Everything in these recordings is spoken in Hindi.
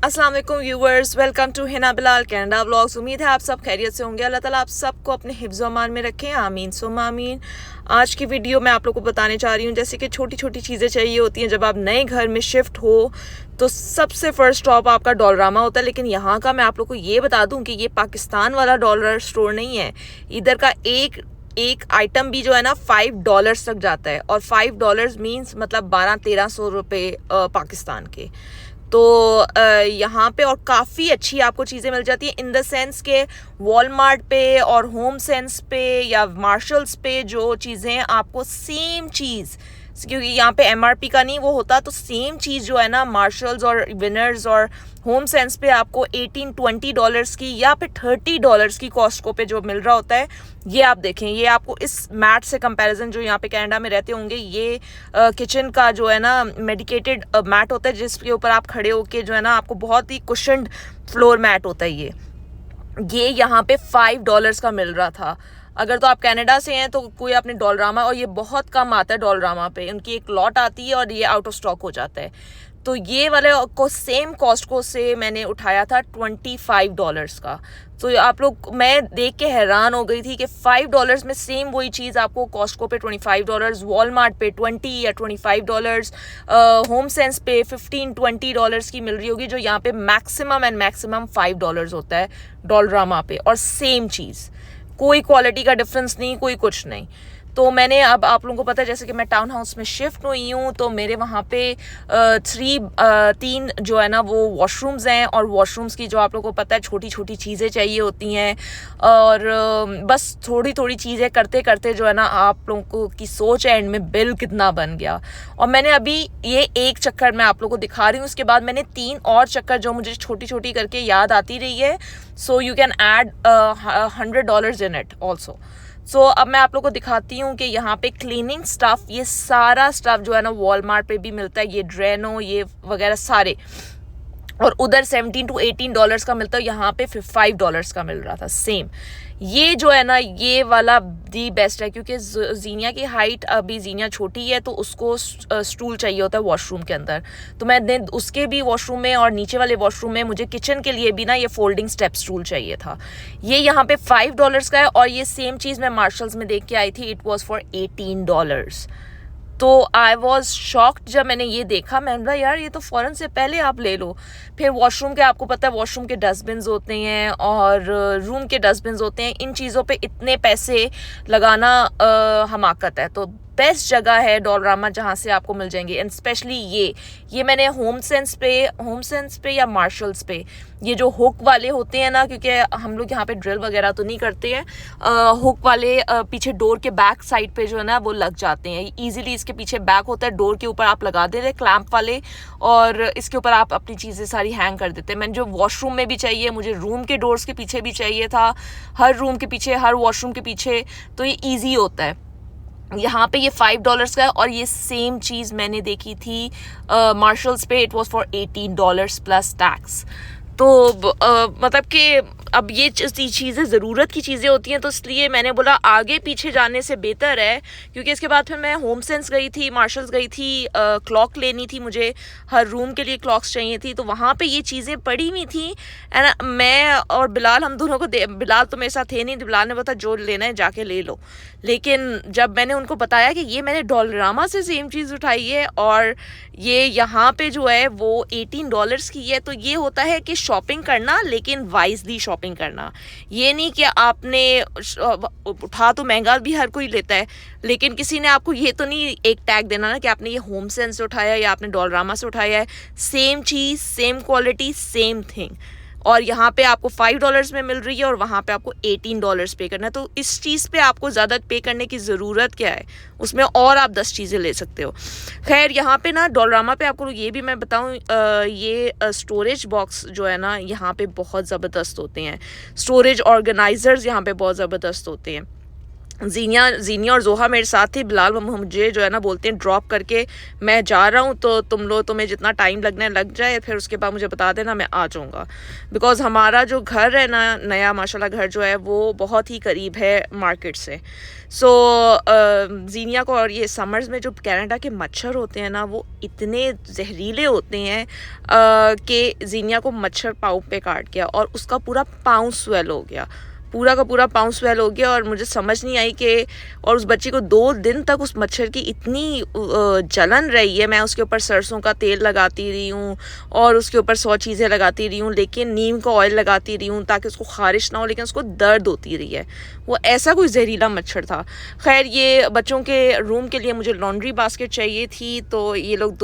अस्सलाम वालेकुम viewers, welcome to Hina Bilal Canada vlogs. उम्मीद है आप सब खैरियत से होंगे। अल्लाह ताला आप सबको अपने हिफ्ज़ व अमान में रखें, आमीन सुम्मा आमीन। आज की वीडियो मैं आप लोगों को बताने चाह रही हूँ जैसे कि छोटी छोटी चीज़ें चाहिए होती हैं जब आप नए घर में शिफ्ट हो तो सबसे फर्स्ट स्टॉप आपका डॉलरामा होता है। लेकिन यहाँ का मैं आप लोग को ये बता दूँ कि ये पाकिस्तान वाला डॉलर स्टोर नहीं है। इधर का एक आइटम भी जो है ना $5 तक जाता है, और $5 मीन्स मतलब 1200-1300 रुपये पाकिस्तान के। तो यहाँ पे और काफ़ी अच्छी आपको चीज़ें मिल जाती हैं इन द सेंस के वॉलमार्ट पे और होम सेंस पे या मार्शल्स पे जो चीज़ें आपको सेम चीज़, क्योंकि यहाँ पे एमआरपी का नहीं वो होता, तो सेम चीज़ जो है ना मार्शल्स और विनर्स और होम सेंस पे आपको $18-20 की या फिर $30 की कॉस्टको पे जो मिल रहा होता है। ये आप देखें, ये आपको इस मैट से कंपैरिजन जो यहाँ पे कनाडा में रहते होंगे, ये किचन का जो है ना मेडिकेटेड मैट होता है जिसके ऊपर आप खड़े होके जो है ना आपको बहुत ही कुशन्ड फ्लोर मैट होता है। ये यहाँ पे $5 का मिल रहा था। अगर तो आप कनाडा से हैं तो कोई अपने डॉलरामा, और ये बहुत कम आता है डॉलरामा पे, उनकी एक लॉट आती है और ये आउट ऑफ स्टॉक हो जाता है। तो ये वाले को सेम कॉस्टको से मैंने उठाया था $25 का। तो आप लोग, मैं देख के हैरान हो गई थी कि $5 में सेम वही चीज़ आपको कॉस्टको पे $25, वॉलमार्ट पे 20 या $25, होम सेंस पे $15-20 की मिल रही होगी, जो यहाँ पे मैक्सिमम एंड मैक्सिमम $5 होता है डॉलरामा पे। और सेम चीज़, कोई क्वालिटी का डिफरेंस नहीं, कोई कुछ नहीं। तो मैंने, अब आप लोगों को पता है जैसे कि मैं टाउन हाउस में शिफ्ट हुई हूँ, तो मेरे वहाँ पे 3 जो है ना वो वॉशरूम्स हैं, और वॉशरूम्स की जो आप लोगों को पता है छोटी छोटी चीज़ें चाहिए होती हैं, और बस थोड़ी थोड़ी चीज़ें करते करते जो है ना आप लोगों की सोच है एंड में बिल कितना बन गया। और मैंने अभी ये एक चक्कर मैं आप लोगों को दिखा रही हूँ, उसके बाद मैंने 3 और चक्कर जो मुझे छोटी छोटी करके याद आती रही है। So you can add $100 in it also. So अब मैं आप लोग को दिखाती हूँ कि यहाँ पे क्लीनिंग स्टफ, ये सारा स्टफ जो है ना वॉलमार्ट पे भी मिलता है, ये ड्रेनो ये वगैरह सारे, और उधर $17-18 का मिलता है, यहाँ पे $5 का मिल रहा था सेम। ये जो है ना ये वाला दी बेस्ट है, क्योंकि जीनिया की हाइट, अभी जीनिया छोटी है तो उसको स्टूल चाहिए होता है वॉशरूम के अंदर। तो मैंने उसके भी वॉशरूम में और नीचे वाले वॉशरूम में मुझे किचन के लिए भी ना ये फोल्डिंग स्टेप स्टूल चाहिए था। ये यहाँ पे $5 का है, और ये सेम चीज़ मैं मार्शल्स में देख के आई थी, इट वॉज फॉर $18। तो आई वॉज शॉक्ड जब मैंने ये देखा। मैंने बोला यार ये तो फ़ौरन से पहले आप ले लो। फिर वॉशरूम के, आपको पता है वॉशरूम के डस्टबिन्स होते हैं और रूम के डस्टबिन्स होते हैं, इन चीज़ों पे इतने पैसे लगाना हमाकत है। तो बेस्ट जगह है डॉलरामा जहाँ से आपको मिल जाएंगे, एंड स्पेशली ये मैंने होम सेंस पे या मार्शल्स पे, ये जो हुक वाले होते हैं ना, क्योंकि हम लोग यहाँ पे ड्रिल वगैरह तो नहीं करते हैं, हुक वाले पीछे डोर के बैक साइड पे जो है ना वो लग जाते हैं इजीली। इसके पीछे बैक होता है, डोर के ऊपर आप लगा दे रहे क्लैंप वाले, और इसके ऊपर आप अपनी चीज़ें सारी हैंग कर देते हैं। मैंने जो वॉशरूम में भी चाहिए, मुझे रूम के डोर्स के पीछे भी चाहिए था, हर रूम के पीछे, हर वॉशरूम के पीछे, तो ये ईजी होता है। यहाँ पे ये $5 का है, और ये सेम चीज़ मैंने देखी थी मार्शल्स पे, it was for $18 plus tax. तो मतलब कि अब ये चीज़ें ज़रूरत की चीज़ें होती हैं, तो इसलिए मैंने बोला आगे पीछे जाने से बेहतर है। क्योंकि इसके बाद फिर मैं होम सेंस गई थी, मार्शल्स गई थी, क्लॉक लेनी थी मुझे, हर रूम के लिए क्लॉक्स चाहिए थी, तो वहाँ पे ये चीज़ें पड़ी हुई थी। एंड मैं और बिलाल, हम दोनों को बिलाल तो मेरे साथ थे नहीं, बिलाल ने बताया जो लेना है जाके ले लो। लेकिन जब मैंने उनको बताया कि ये मैंने डॉलरामा से सेम चीज़ उठाई है और ये यहाँ पे जो है वो $18 की है, तो ये होता है कि शॉपिंग करना, लेकिन वाइजली शॉपिंग करना। ये नहीं कि आपने उठा, तो महंगा भी हर कोई लेता है, लेकिन किसी ने आपको ये तो नहीं एक टैग देना ना कि आपने ये होम सेंस से उठाया या आपने डॉलरामा से उठाया है। सेम चीज़, सेम क्वालिटी, सेम थिंग, और यहाँ पे आपको $5 में मिल रही है और वहाँ पे आपको $18 पे करना है। तो इस चीज़ पे आपको ज़्यादा पे करने की ज़रूरत क्या है, उसमें और आप 10 चीज़ें ले सकते हो। खैर यहाँ पे ना डॉलरामा पे आपको ये भी मैं बताऊँ, ये स्टोरेज बॉक्स जो है ना यहाँ पे बहुत ज़बरदस्त होते हैं, स्टोरेज ऑर्गेनाइजर्स यहाँ पे बहुत ज़बरदस्त होते हैं। जीनिया और जोहा मेरे साथ थी। बिलाल मुझे जो है ना बोलते हैं ड्रॉप करके मैं जा रहा हूँ, तो तुम लोग तुम्हें जितना टाइम लगना है लग जाए, फिर उसके बाद मुझे बता देना, मैं आ जाऊँगा। बिकॉज़ हमारा जो घर है ना, नया माशाल्लाह घर जो है वो बहुत ही करीब है मार्केट से। सो जीनिया को, और ये समर्स में जो कनाडा के मच्छर होते हैं ना वो इतने जहरीले होते हैं कि जीनिया को मच्छर पाँव पे काट गया और उसका पूरा पाँव स्वेल हो गया, पूरा का पूरा पाँव स्वेल हो गया। और मुझे समझ नहीं आई कि, और उस बच्ची को 2 दिन तक उस मच्छर की इतनी जलन रही है। मैं उसके ऊपर सरसों का तेल लगाती रही हूँ और उसके ऊपर 100 चीज़ें लगाती रही हूँ, लेकिन नीम का ऑयल लगाती रही हूँ ताकि उसको ख़ारिश ना हो, लेकिन उसको दर्द होती रही है। वो ऐसा कोई जहरीला मच्छर था। खैर, ये बच्चों के रूम के लिए मुझे लॉन्ड्री बास्केट चाहिए थी, तो ये लोग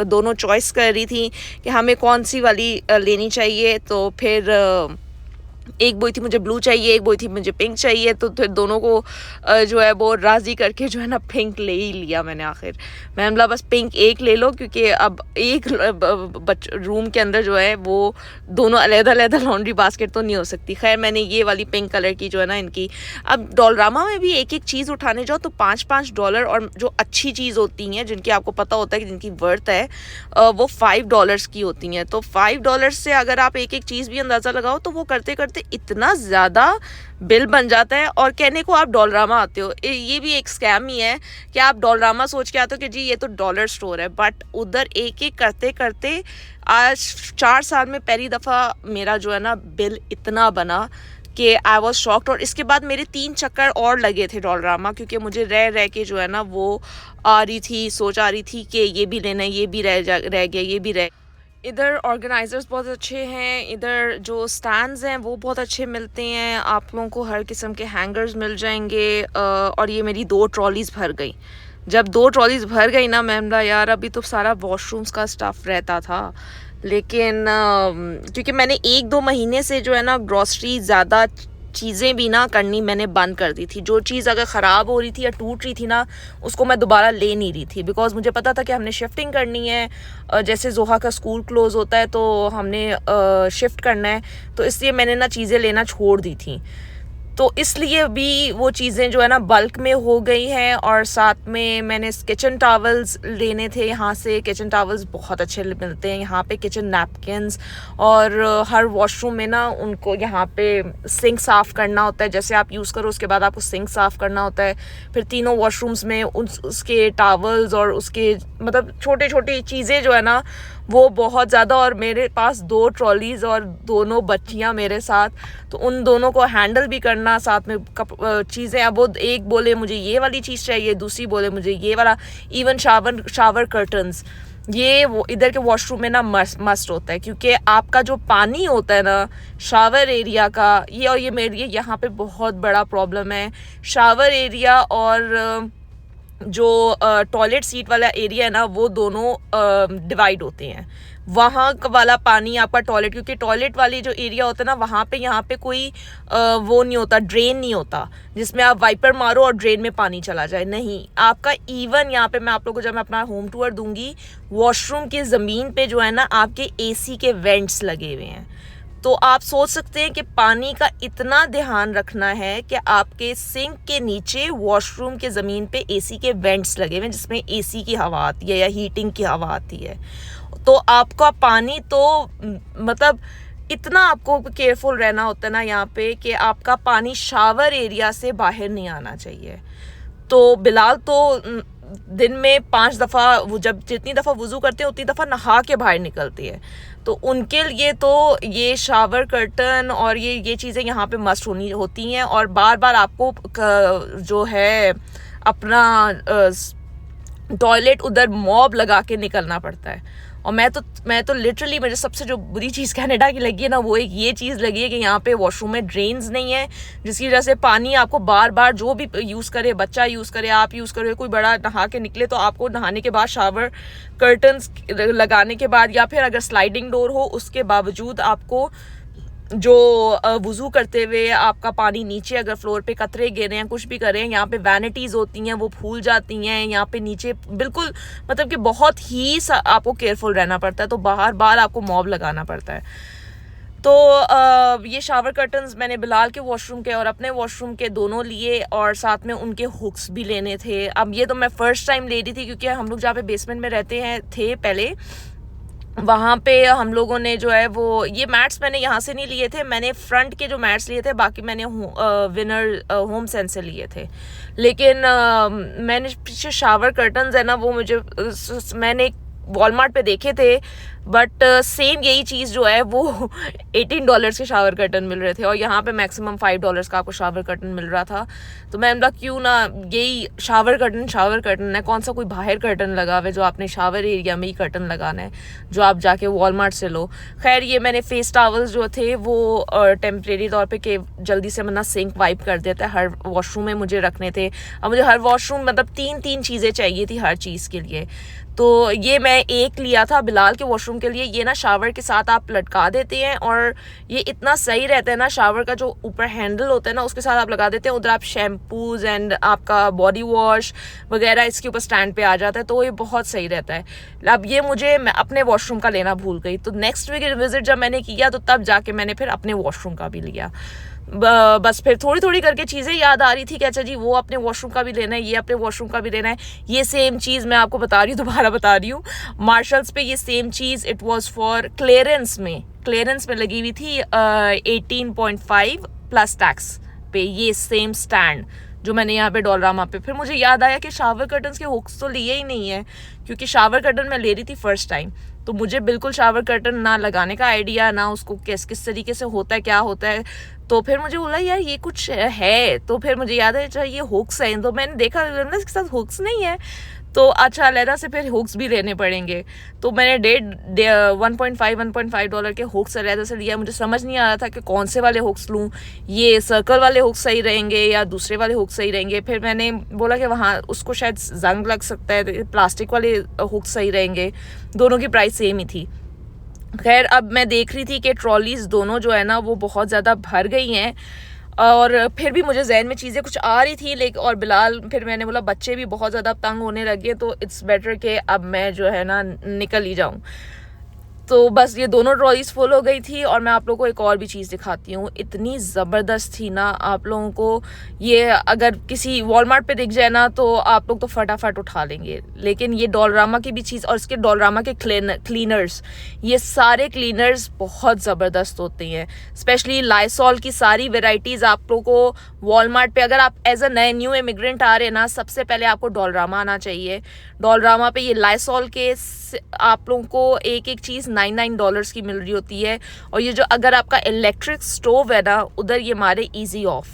दोनों चॉइस कर रही थी कि हमें कौन सी वाली लेनी चाहिए। तो फिर एक बोई थी मुझे ब्लू चाहिए, एक बोई थी मुझे पिंक चाहिए, तो फिर दोनों को जो है वो राज़ी करके जो है ना पिंक ले ही लिया मैंने आखिर। मैंने बोला बस पिंक एक ले लो, क्योंकि अब एक रूम के अंदर जो है वो दोनों अलग-अलग लॉन्ड्री बास्केट तो नहीं हो सकती। खैर, मैंने ये वाली पिंक कलर की जो है ना इनकी, अब डॉलरामा में भी एक-एक चीज़ उठाने जाओ तो $5-5, और जो अच्छी चीज़ होती हैं जिनकी आपको पता होता है कि जिनकी वर्थ है वो $5 की होती हैं। तो $5 से अगर आप एक-एक चीज़ भी अंदाज़ा लगाओ तो वो करते-करते इतना ज़्यादा बिल बन जाता है, और कहने को आप डॉलरामा आते हो। ये भी एक स्कैम ही है कि आप डॉलरामा सोच के आते हो कि जी ये तो डॉलर स्टोर है, बट उधर एक-एक करते-करते आज 4 साल में पहली दफ़ा मेरा जो है ना बिल इतना बना कि आई वॉज शॉक्ड। और इसके बाद मेरे 3 चक्कर और लगे थे डॉलरामा, क्योंकि मुझे रह के जो है ना वो आ रही थी, सोच आ रही थी कि ये भी लेना है, ये भी रह गया, ये भी रह। इधर ऑर्गेनाइज़र्स बहुत अच्छे हैं, इधर जो स्टैंड्स हैं वो बहुत अच्छे मिलते हैं, आप लोगों को हर किस्म के हैंगर्स मिल जाएंगे। और ये मेरी 2 ट्रॉलीज़ भर गई। जब 2 ट्रॉलीज़ भर गई ना, मैं बोला यार अभी तो सारा वॉशरूम्स का स्टफ़ रहता था, लेकिन क्योंकि मैंने 1-2 महीने से जो है ना ग्रॉसरी ज़्यादा चीज़ें भी ना करनी मैंने बंद कर दी थी। जो चीज़ अगर ख़राब हो रही थी या टूट रही थी ना, उसको मैं दोबारा ले नहीं रही थी, बिकॉज़ मुझे पता था कि हमने शिफ्टिंग करनी है। जैसे जोहा का स्कूल क्लोज़ होता है तो हमने शिफ्ट करना है, तो इसलिए मैंने ना चीज़ें लेना छोड़ दी थी। तो इसलिए भी वो चीज़ें जो है ना बल्क में हो गई हैं। और साथ में मैंने किचन टॉवल्स लेने थे यहाँ से। किचन टॉवल्स बहुत अच्छे मिलते हैं यहाँ पे, किचन नैपकिन्स, और हर वॉशरूम में ना उनको यहाँ पे सिंक साफ़ करना होता है। जैसे आप यूज़ करो उसके बाद आपको सिंक साफ़ करना होता है। फिर तीनों वॉशरूम्स में उसके टॉवल्स और उसके मतलब छोटी छोटी चीज़ें जो है ना वो बहुत ज़्यादा। और मेरे पास 2 ट्रॉलीज़ और दोनों बच्चियाँ मेरे साथ, तो उन दोनों को हैंडल भी करना, साथ में चीज़ें। अब वो एक बोले मुझे ये वाली चीज़ चाहिए, दूसरी बोले मुझे ये वाला। इवन शावर कर्टन्स, ये वो इधर के वॉशरूम में ना मस्ट होता है, क्योंकि आपका जो पानी होता है ना शावर एरिया का, ये और ये मेरे लिए यहाँ पे बहुत बड़ा प्रॉब्लम है। शावर एरिया और जो टॉयलेट सीट वाला एरिया है ना वो दोनों डिवाइड होते हैं। वहाँ वाला पानी आपका टॉयलेट, क्योंकि टॉयलेट वाली जो एरिया होता है ना वहाँ पे यहाँ पे कोई वो नहीं होता, ड्रेन नहीं होता जिसमें आप वाइपर मारो और ड्रेन में पानी चला जाए। नहीं, आपका इवन यहाँ पे मैं आप लोगों को जब मैं अपना होम टूर दूंगी, वॉशरूम की ज़मीन पे जो है ना आपके एसी के वेंट्स लगे हुए हैं। तो आप सोच सकते हैं कि पानी का इतना ध्यान रखना है कि आपके सिंक के नीचे वॉशरूम के ज़मीन पे एसी के वेंट्स लगे हुए हैं जिसमें एसी की हवा आती है या हीटिंग की हवा आती है। तो आपका पानी तो मतलब इतना आपको केयरफुल रहना होता है ना यहाँ पे कि आपका पानी शावर एरिया से बाहर नहीं आना चाहिए। तो बिलाल तो दिन में 5 दफ़ा, वो जब जितनी दफ़ा वज़ू करते हैं उतनी दफ़ा नहा के बाहर निकलती है। तो उनके लिए तो ये शावर कर्टन और ये चीज़ें यहाँ पे मस्ट होती हैं। और बार बार आपको जो है अपना टॉयलेट उधर मॉब लगा के निकलना पड़ता है। और मैं तो लिटरली, मुझे सबसे जो बुरी चीज़ कनाडा की लगी है ना वो एक ये चीज़ लगी है कि यहाँ पे वॉशरूम में ड्रेन्स नहीं है, जिसकी वजह से पानी आपको बार बार जो भी यूज़ करे, बच्चा यूज़ करे, आप यूज़ करे, कोई बड़ा नहा के निकले, तो आपको नहाने के बाद शावर कर्टन्स लगाने के बाद या फिर अगर स्लाइडिंग डोर हो उसके बावजूद आपको जो वज़ू करते हुए आपका पानी नीचे अगर फ्लोर पे कतरे गिरे हैं, कुछ भी करें, यहाँ पे वैनिटीज़ होती हैं वो फूल जाती हैं यहाँ पे नीचे, बिल्कुल मतलब कि बहुत ही आपको केयरफुल रहना पड़ता है। तो बार बार आपको मॉब लगाना पड़ता है। तो ये शावर कर्टन्स मैंने बिलाल के वॉशरूम के और अपने वॉशरूम के दोनों लिए, और साथ में उनके हुक्स भी लेने थे। अब ये तो मैं फ़र्स्ट टाइम ले रही थी, क्योंकि हम लोग जहाँ पे बेसमेंट में रहते हैं थे पहले, वहाँ पे हम लोगों ने जो है वो ये मैट्स मैंने यहाँ से नहीं लिए थे, मैंने फ्रंट के जो मैट्स लिए थे, बाकी मैंने विनर होम सेंस से लिए थे। लेकिन मैंने पीछे शावर कर्टन्स है ना, वो मुझे मैंने वॉलमार्ट पे देखे थे, बट सेम यही चीज़ जो है वो $18 के शावर कर्टन मिल रहे थे, और यहाँ पे मैक्सिमम $5 का आपको शावर कर्टन मिल रहा था। तो मैं बोला क्यों ना यही शावर कर्टन है, कौन सा कोई बाहर कर्टन लगा हुआ है जो आपने शावर एरिया में ही कर्टन लगाना है, जो आप जाके वॉलमार्ट से लो। खैर ये मैंने फेस टावल्स जो थे वो टेम्परेरी तौर पे कि जल्दी से वरना सिंक वाइप कर देता है, हर वॉशरूम में मुझे रखने थे। अब मुझे हर वॉशरूम मतलब तीन चीज़ें चाहिए थी हर चीज़ के लिए, तो ये मैं एक लिया था बिलाल के वॉशरूम के लिए। ये ना शावर के साथ आप लटका देते हैं, और ये इतना सही रहता है ना, शावर का जो ऊपर हैंडल होता है ना उसके साथ आप लगा देते हैं, उधर आप शैम्पूज एंड आपका बॉडी वॉश वगैरह इसके ऊपर स्टैंड पे आ जाता है, तो ये बहुत सही रहता है। अब ये मुझे मैं अपने वॉशरूम का लेना भूल गई, तो नेक्स्ट वीक विजिट जब मैंने किया तो तब जाके मैंने फिर अपने वॉशरूम का भी लिया। बस फिर थोड़ी थोड़ी करके चीज़ें याद आ रही थी कि अच्छा जी वो अपने वॉशरूम का भी लेना है, ये अपने वॉशरूम का भी लेना है। ये सेम चीज़ मैं आपको बता रही हूँ, दोबारा बता रही हूँ, मार्शल्स पे ये same cheese it was for clearance में लगी हुई थी 18.5 प्लस टैक्स पे, ये सेम स्टैंड जो मैंने यहाँ पे डॉलरामा पे। फिर मुझे याद आया कि शावर कर्टन्स के हुक्स तो लिए ही नहीं है, क्योंकि शावर कर्टन मैं ले रही थी फर्स्ट टाइम, तो मुझे बिल्कुल शावर कर्टन ना लगाने का आइडिया, ना उसको किस तरीके से होता है, क्या होता है। तो फिर मुझे बोला यार ये कुछ है, तो फिर मुझे याद है अच्छा ये हुक्स हैं, तो मैंने देखा इसके साथ हुक्स नहीं है, तो अच्छा अलहदा से फिर हुक्स भी लेने पड़ेंगे। तो मैंने $1.5 के हुक्स अलहदा से लिया। मुझे समझ नहीं आ रहा था कि कौन से वाले हुक्स लूँ, ये सर्कल वाले हुक्स सही रहेंगे या दूसरे वाले हुक्स सही रहेंगे। फिर मैंने बोला कि वहाँ उसको शायद जंग लग सकता है, प्लास्टिक वाले हुक्स सही रहेंगे। दोनों की प्राइस सेम ही थी। खैर अब मैं देख रही थी कि ट्रॉलीज़ दोनों जो है ना वो बहुत ज़्यादा भर गई हैं, और फिर भी मुझे जहन में चीज़ें कुछ आ रही थी, लेकिन और बिलाल, फिर मैंने बोला बच्चे भी बहुत ज़्यादा तंग होने लगे, तो इट्स बेटर कि अब मैं जो है ना निकल ही जाऊँ। तो बस ये दोनों ट्रॉलीज फुल हो गई थी। और मैं आप लोगों को एक और भी चीज़ दिखाती हूँ, इतनी ज़बरदस्त थी ना, आप लोगों को ये अगर किसी वॉलमार्ट पे दिख जाए ना तो आप लोग तो फटाफट उठा लेंगे। लेकिन ये डॉलरामा की भी चीज़, और इसके डॉलरामा के क्लीनर्स, ये सारे क्लीनर्स बहुत ज़बरदस्त होते हैं। स्पेशली लाइसॉल की सारी वेराइटीज़ आप लोगों को वॉलमार्ट पे, अगर आप एज अ नए न्यू इमिग्रेंट आ रहे हैं ना, सबसे पहले आपको डॉलरामा आना चाहिए। डॉलरामा पे ये लाइसॉल के आप लोगों को एक चीज़ $99 की मिल रही होती है। और ये जो अगर आपका इलेक्ट्रिक स्टोव है ना, उधर ये मारे इजी ऑफ,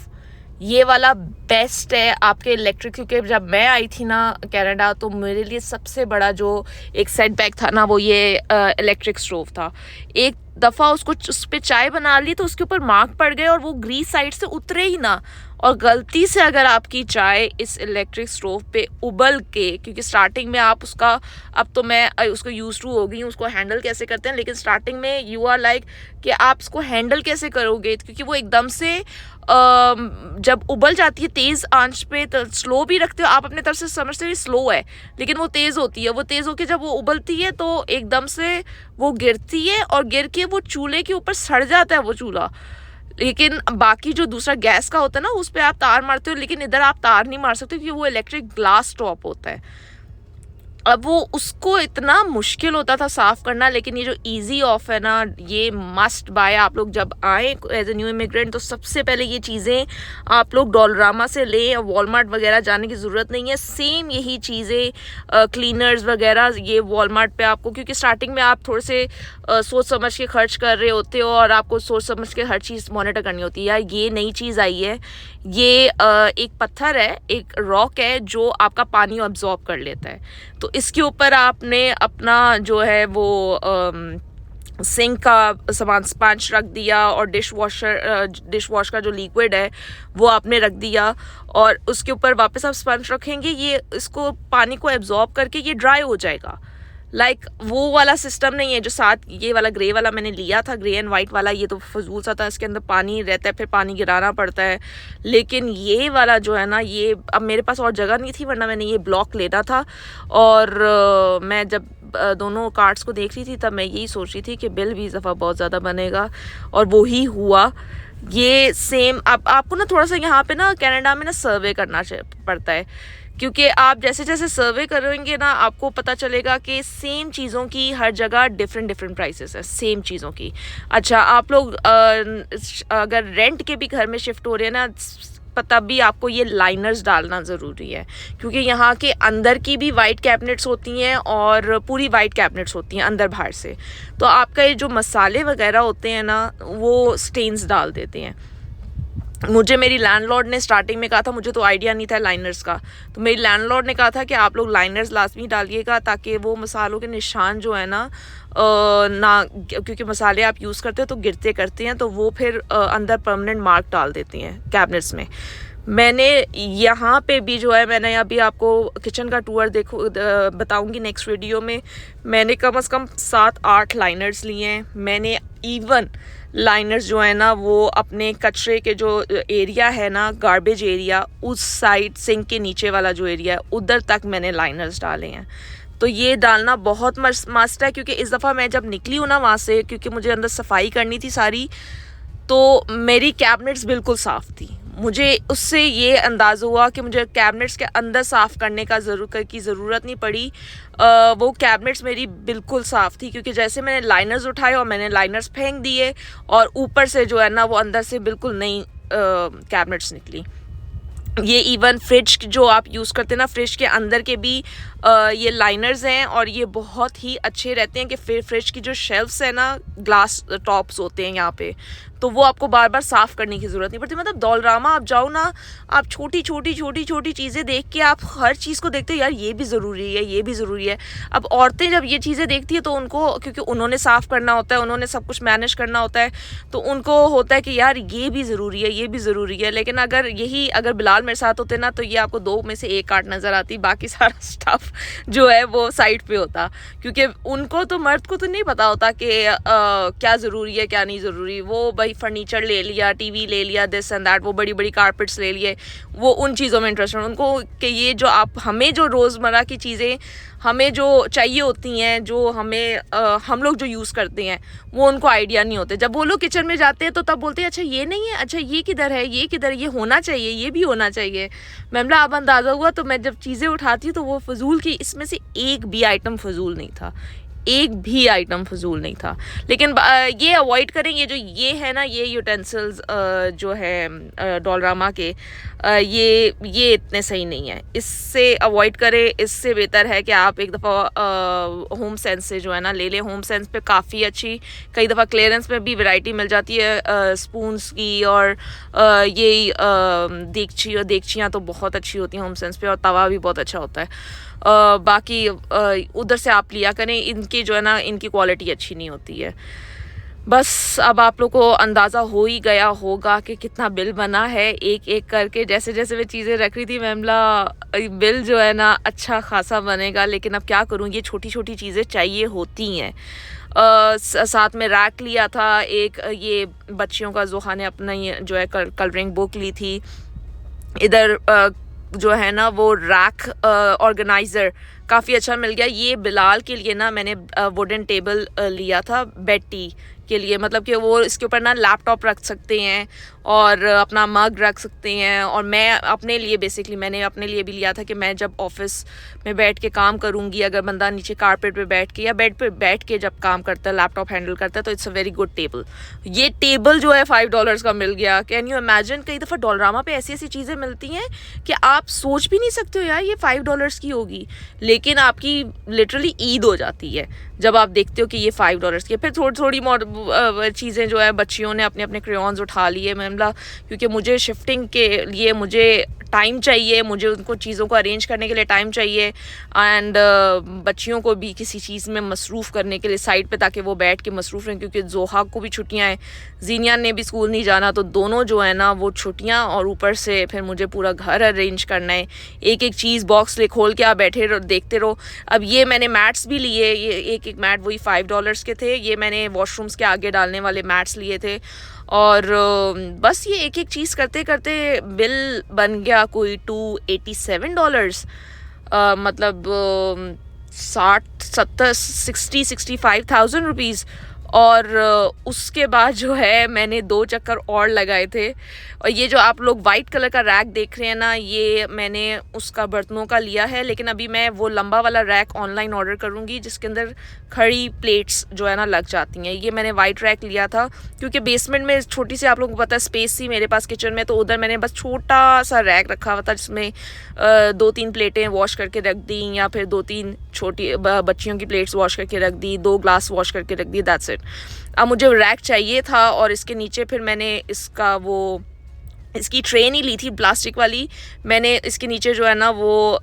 ये वाला बेस्ट है आपके इलेक्ट्रिक, क्योंकि जब मैं आई थी ना कनाडा तो मेरे लिए सबसे बड़ा जो एक सेटबैक था ना वो ये इलेक्ट्रिक स्टोव था। एक दफ़ा उस पर चाय बना ली तो उसके ऊपर मार्क पड़ गए और वो ग्रीस साइड से उतरे ही ना, और गलती से अगर आपकी चाय इस इलेक्ट्रिक स्टोव पे उबल के, क्योंकि स्टार्टिंग में आप उसका, अब तो मैं उसको यूज टू हो गई हूँ उसको हैंडल कैसे करते हैं, लेकिन स्टार्टिंग में यू आर लाइक कि आप इसको हैंडल कैसे करोगे, क्योंकि वो एकदम से जब उबल जाती है तेज़ आंच पे, तो स्लो भी रखते हो आप अपने तरफ से, समझते हो स्लो है लेकिन वो तेज़ होती है। वो तेज़ होकर जब वो उबलती है तो एकदम से वो गिरती है, और गिर के वो चूल्हे के ऊपर सड़ जाता है वो चूल्हा। लेकिन बाकी जो दूसरा गैस का होता है ना उस पर आप तार मारते हो, लेकिन इधर आप तार नहीं मार सकते क्योंकि वो इलेक्ट्रिक ग्लास टॉप होता है। अब वो उसको इतना मुश्किल होता था साफ़ करना, लेकिन ये जो इजी ऑफ है ना, ये मस्ट बाय। आप लोग जब आए एज ए न्यू इमिग्रेंट तो सबसे पहले ये चीज़ें आप लोग डॉलरामा से लें, वॉलमार्ट वगैरह जाने की ज़रूरत नहीं है। सेम यही चीज़ें क्लीनर्स वगैरह ये वॉलमार्ट पे आपको, क्योंकि स्टार्टिंग में आप थोड़े से सोच समझ के खर्च कर रहे होते हो और आपको सोच समझ के हर चीज़ मॉनिटर करनी होती है। यार ये नई चीज़ आई है, ये एक पत्थर है, एक रॉक है जो आपका पानी अब्जॉर्ब कर लेता है। तो इसके ऊपर आपने अपना जो है वो सिंक का सामान स्पंज रख दिया, और डिश वॉश का जो लिक्विड है वो आपने रख दिया, और उसके ऊपर वापस आप स्पंज रखेंगे, ये इसको पानी को एब्जॉर्ब करके ये ड्राई हो जाएगा। लाइक वो वाला सिस्टम नहीं है जो साथ ये वाला ग्रे वाला मैंने लिया था, ग्रे एंड वाइट वाला, ये तो फजूल सा था, इसके अंदर पानी रहता है, फिर पानी गिराना पड़ता है। लेकिन ये वाला जो है ना, ये अब मेरे पास और जगह नहीं थी, वरना मैंने ये ब्लॉक लेना था। और मैं जब दोनों कार्ड्स को देख रही थी तब मैं यही सोच रही थी कि बिल भी इस दफ़ा बहुत ज़्यादा बनेगा, और वो ही हुआ। ये सेम आपको ना थोड़ा सा यहाँ पे ना कनाडा में ना सर्वे करना पड़ता है, क्योंकि आप जैसे जैसे सर्वे करेंगे ना आपको पता चलेगा कि सेम चीज़ों की हर जगह डिफरेंट प्राइसेस है सेम चीज़ों की। अच्छा, आप लोग अगर रेंट के भी घर में शिफ्ट हो रहे हैं ना, तब भी आपको ये लाइनर्स डालना ज़रूरी है, क्योंकि यहाँ के अंदर की भी वाइट कैबिनेट्स होती हैं और पूरी वाइट कैबिनेट्स होती हैं अंदर बाहर से। तो आपका ये जो मसाले वगैरह होते हैं ना, वो स्टेन्स डाल देते हैं। मुझे मेरी लैंडलॉर्ड ने स्टार्टिंग में कहा था, मुझे तो आइडिया नहीं था लाइनर्स का, तो मेरी लैंडलॉर्ड ने कहा था कि आप लोग लाइनर्स लाजमी डालिएगा, ताकि वो मसालों के निशान जो है ना क्योंकि मसाले आप यूज़ करते हैं तो गिरते करते हैं, तो वो फिर अंदर परमानेंट मार्क डाल देती हैं कैबिनेट्स में। मैंने यहाँ पे भी जो है, मैंने अभी आपको किचन का टूर बताऊंगी नेक्स्ट वीडियो में, मैंने कम से कम 7-8 लाइनर्स लिए हैं। मैंने इवन लाइनर्स जो है ना वो अपने कचरे के जो एरिया है ना, गार्बेज एरिया, उस साइड सिंक के नीचे वाला जो एरिया है उधर तक मैंने लाइनर्स डाले हैं। तो ये डालना बहुत मस्ट है, क्योंकि इस दफ़ा मैं जब निकली हूँ ना वहाँ से, क्योंकि मुझे अंदर सफाई करनी थी सारी, तो मेरी कैबिनेट्स बिल्कुल साफ़ थी। मुझे उससे ये अंदाज़ा हुआ कि मुझे कैबिनेट्स के अंदर साफ़ करने की ज़रूरत नहीं पड़ी। वो कैबिनेट्स मेरी बिल्कुल साफ़ थी, क्योंकि जैसे मैंने लाइनर्स उठाए और मैंने लाइनर्स फेंक दिए, और ऊपर से जो है ना वो अंदर से बिल्कुल नई कैबिनेट्स निकली। ये इवन फ्रिज जो आप यूज़ करते हैं ना, फ्रिज के अंदर के भी ये लाइनर्स हैं, और ये बहुत ही अच्छे रहते हैं कि फ्रिज की जो शेल्फ्स है ना, ग्लास टॉप्स होते हैं यहाँ पे, तो वो आपको बार बार साफ़ करने की ज़रूरत नहीं पड़ती। मतलब डोलरामा आप जाओ ना, आप छोटी छोटी चीज़ें देख के आप हर चीज़ को देखते हो, यार ये भी ज़रूरी है, ये भी ज़रूरी है। अब औरतें जब ये चीज़ें देखती है तो उनको, क्योंकि उन्होंने साफ़ करना होता है, उन्होंने सब कुछ मैनेज करना होता है, तो उनको होता है कि यार ये भी ज़रूरी है, ये भी ज़रूरी है। लेकिन अगर बिलाल मेरे साथ होते ना, तो ये आपको 2 में से 1 कार्ड नज़र आती, बाकी सारा स्टफ़ जो है वो साइड पे होता, क्योंकि उनको तो, मर्द को तो नहीं पता होता कि क्या ज़रूरी है क्या नहीं ज़रूरी। वो भाई फर्नीचर ले लिया, टीवी ले लिया, दिस एंड दैट, वो बड़ी बड़ी कारपेट्स ले लिए, वो उन चीज़ों में इंटरेस्ट है उनको, कि ये जो हमें जो रोज़मर्रा की चीज़ें हमें जो चाहिए होती हैं, जो हमें हम लोग जो यूज़ करते हैं, वो उनको आइडिया नहीं होते। जब वो लोग किचन में जाते हैं तो तब बोलते हैं अच्छा ये नहीं है, अच्छा ये किधर है, ये किधर, ये होना चाहिए, ये भी होना चाहिए। मैमला अब अंदाज़ा हुआ, तो मैं जब चीज़ें उठाती हूँ तो वो फजूल की, इसमें से एक भी आइटम फजूल नहीं था, एक भी आइटम फजूल नहीं था। लेकिन ये अवॉइड करें, ये है ना, ये यूटेंसिल्स जो है डोलरामा के, ये इतने सही नहीं है, इससे अवॉइड करें। इससे बेहतर है कि आप एक दफ़ा होम सेंस से जो है ना ले लें। होम सेंस पे काफ़ी अच्छी, कई दफ़ा क्लियरेंस में भी वैरायटी मिल जाती है स्पून्स की, और ये देगचियाँ तो बहुत अच्छी होती हैं होम सेंस पे, और तवा भी बहुत अच्छा होता है। बाकी उधर से आप लिया करें, इनकी जो है ना, इनकी क्वालिटी अच्छी नहीं होती है। बस अब आप लोग को अंदाज़ा हो ही गया होगा कि कितना बिल बना है। एक एक करके जैसे जैसे मैं चीज़ें रख रही थी, मैमला बिल जो है ना अच्छा खासा बनेगा, लेकिन अब क्या करूँ, ये छोटी छोटी चीज़ें चाहिए होती हैं। साथ में रैक लिया था एक, ये बच्चियों का, जोहा ने अपना ये जो है कलरिंग बुक ली थी। इधर जो है ना वो रैक ऑर्गेनाइज़र काफ़ी अच्छा मिल गया। ये बिलाल के लिए ना मैंने वुडन टेबल लिया था बेड टी के लिए, मतलब कि वो इसके ऊपर ना लैपटॉप रख सकते हैं और अपना मग रख सकते हैं। और मैं अपने लिए बेसिकली मैंने अपने लिए भी लिया था कि मैं जब ऑफिस में बैठ के काम करूँगी, अगर बंदा नीचे कारपेट पे बैठ के या बेड पे बैठ के जब काम करता है, लैपटॉप हैंडल करता है, तो it's a very good table. ये टेबल जो है $5 का मिल गया। कैन यू इमेजिन, कई दफ़ा डोलरामा पे ऐसी ऐसी चीज़ें मिलती हैं कि आप सोच भी नहीं सकते हो यार ये $5 की होगी, लेकिन आपकी लिटरली ईद हो जाती है जब आप देखते हो कि ये $5 की है। फिर थोड़ी चीज़ें जो है बच्चियों ने अपने अपने क्रेयॉन्स उठा लिए मैमला, क्योंकि मुझे शिफ्टिंग के लिए मुझे टाइम चाहिए, मुझे उनको चीज़ों को अरेंज करने के लिए टाइम चाहिए एंड बच्चियों को भी किसी चीज़ में मसरूफ़ करने के लिए साइड पे, ताकि वो बैठ के मसरूफ़ रहें, क्योंकि जोहा को भी छुट्टियां हैं, जीनिया ने भी स्कूल नहीं जाना, तो दोनों जो है ना वो छुट्टियां और ऊपर से फिर मुझे पूरा घर अरेंज करना है। एक एक चीज़ बॉक्स ले खोल के आप बैठे रहो, देखते रहो। अब ये मैंने मैट्स भी लिए, ये एक एक मैट वही $5 के थे, ये मैंने वॉशरूम्स के आगे डालने वाले मैट्स लिए थे। और बस ये एक एक चीज़ करते करते बिल बन गया कोई $287, मतलब 65,000 और उसके बाद जो है मैंने 2 चक्कर और लगाए थे। और ये जो आप लोग वाइट कलर का रैक देख रहे हैं ना, ये मैंने उसका बर्तनों का लिया है, लेकिन अभी मैं वो लंबा वाला रैक ऑनलाइन ऑर्डर करूँगी जिसके अंदर खड़ी प्लेट्स जो है ना लग जाती हैं। ये मैंने वाइट रैक लिया था क्योंकि बेसमेंट में छोटी सी, आप लोगों को पता है, स्पेस थी मेरे पास किचन में, तो उधर मैंने बस छोटा सा रैक रखा हुआ था जिसमें 2-3 प्लेटें वॉश करके रख दी, या फिर 2-3 छोटी बच्चियों की प्लेट्स वॉश करके रख दी, 2 ग्लास वॉश करके रख दी, दैट्स इट। अब मुझे रैक चाहिए था और इसके नीचे फिर मैंने इसकी ट्रे नहीं ली थी प्लास्टिक वाली, मैंने इसके नीचे जो है ना वो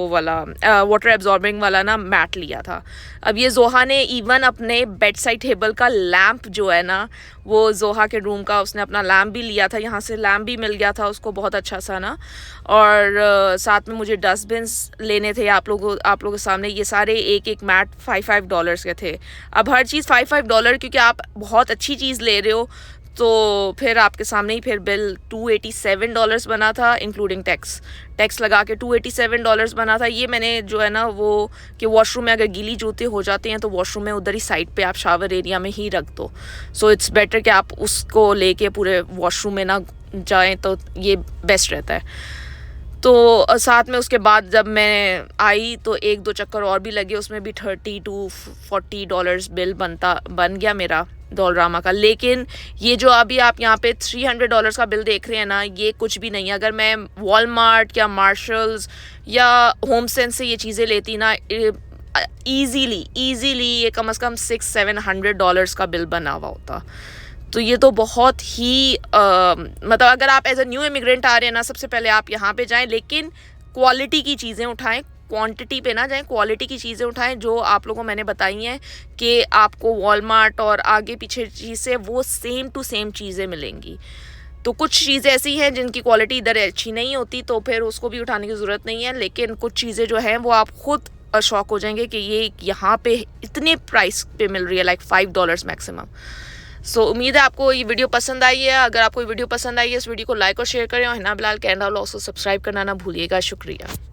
वाला वाटर एब्जॉर्बिंग वाला ना मैट लिया था। अब ये जोहा ने इवन अपने बेड साइड टेबल का लैंप जो है ना, वो जोहा के रूम का उसने अपना लैंप भी लिया था, यहाँ से लैंप भी मिल गया था उसको बहुत अच्छा सा ना। और साथ में मुझे डस्टबिन्स लेने थे आप लोगों के सामने। ये सारे एक एक मैट $5 के थे। अब हर चीज़ $5 क्योंकि आप बहुत अच्छी चीज़ ले रहे हो, तो फिर आपके सामने ही फिर बिल $287 बना था, इंक्लूडिंग टैक्स लगा के $287 बना था। ये मैंने जो है ना वो कि वॉशरूम में अगर गीली जूते हो जाते हैं तो वॉशरूम में उधर ही साइड पे आप शावर एरिया में ही रख दो। सो इट्स बेटर कि आप उसको लेके पूरे वॉशरूम में ना जाएं, तो ये बेस्ट रहता है। तो साथ में उसके बाद जब मैं आई तो 1-2 चक्कर और भी लगे, उसमें भी $30 to $40 बिल बन गया मेरा डॉलरामा का। लेकिन ये जो अभी आप यहाँ पे $300 का बिल देख रहे हैं ना, ये कुछ भी नहीं है। अगर मैं वॉलमार्ट या मार्शल्स या होम सेंस से ये चीज़ें लेती ना, ईजीली ये कम से कम $600-700 का बिल बना हुआ होता। तो ये तो बहुत ही मतलब अगर आप एज अ न्यू इमिग्रेंट आ रहे हैं ना, सबसे पहले आप यहाँ पे जाएं, लेकिन क्वालिटी की चीज़ें उठाएं, क्वांटिटी पे ना जाएं, क्वालिटी की चीज़ें उठाएं जो आप लोगों को मैंने बताई हैं कि आपको वॉलमार्ट और आगे पीछे चीज़ें वो सेम टू सेम चीज़ें मिलेंगी। तो कुछ चीज़ें ऐसी हैं जिनकी क्वालिटी इधर अच्छी नहीं होती, तो फिर उसको भी उठाने की ज़रूरत नहीं है। लेकिन कुछ चीज़ें जो हैं वो आप खुद शॉक हो जाएंगे कि ये यहाँ पे इतने प्राइस पे मिल रही है, लाइक $5 मैक्सिमम। सो उम्मीद है आपको ये वीडियो पसंद आई है। अगर आपको ये वीडियो पसंद आई है, इस वीडियो को लाइक और शेयर करें, और हिना बिलाल कैनेडा व्लॉग्स को सब्सक्राइब करना ना भूलिएगा। शुक्रिया।